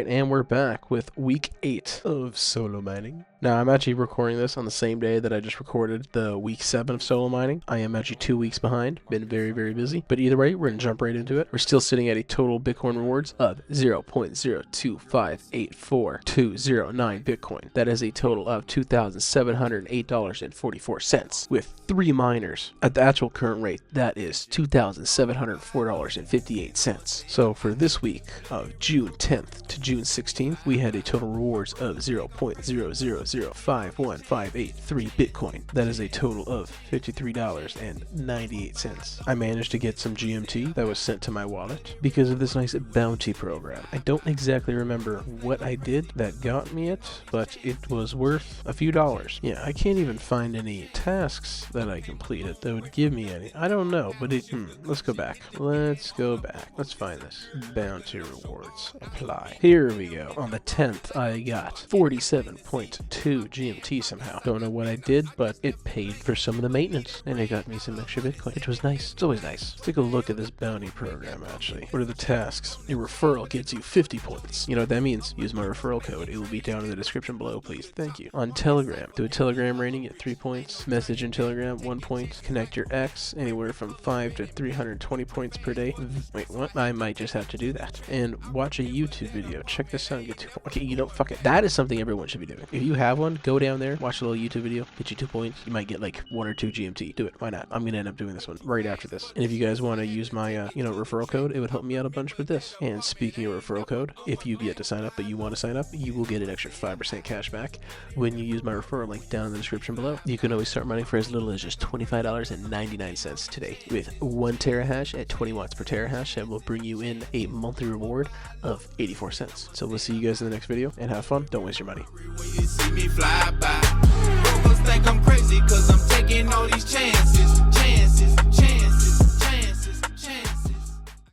Alright, and we're back with week 8 of solo mining. Now, I'm actually recording this on the same day that I just recorded the week 7 of solo mining. I am actually 2 weeks behind, been very, very busy. But either way, we're going to jump right into it. We're still sitting at a total Bitcoin rewards of 0.02584209 Bitcoin. That is a total of $2,708.44 with 3 miners. At the actual current rate, that is $2,704.58. So for this week of June 10th to June 16th, we had a total rewards of 0.0005158 Bitcoin. That is a total of $53.98. I managed to get some GMT that was sent to my wallet because of this nice bounty program. I don't exactly remember what I did that got me it, but it was worth a few dollars. Yeah, I can't even find any tasks that I completed that would give me any. I don't know, but let's go back. Let's go back. Let's find this. Bounty rewards. Apply. Here we go. On the 10th, I got 47.2 GMT somehow. Don't know what I did, but it paid for some of the maintenance, and it got me some extra Bitcoin, which was nice. It's always nice. Let's take a look at this bounty program, actually. What are the tasks? Your referral gets you 50 points. You know what that means? Use my referral code. It will be down in the description below, please. Thank you. On Telegram, do a Telegram rating, get 3 points. Message in Telegram, 1 point. Connect your X, anywhere from 5 to 320 points per day. Wait, what? I might just have to do that. And watch a YouTube video. Check this out and get 2 points. Okay, you know, fuck it. That is something everyone should be doing. If you have one, go down there, watch a little YouTube video, get you 2 points. You might get like 1 or 2 GMT. Do it. Why not? I'm gonna end up doing this one right after this. And if you guys want to use my, referral code, it would help me out a bunch with this. And speaking of referral code, if you've yet to sign up but you want to sign up, you will get an extra 5% cash back when you use my referral link down in the description below. You can always start mining for as little as just $25.99 today with 1 terahash at 20 watts per terahash, and will bring you in a monthly reward of 84 cents. So we'll see you guys in the next video, and have fun. Don't waste your money.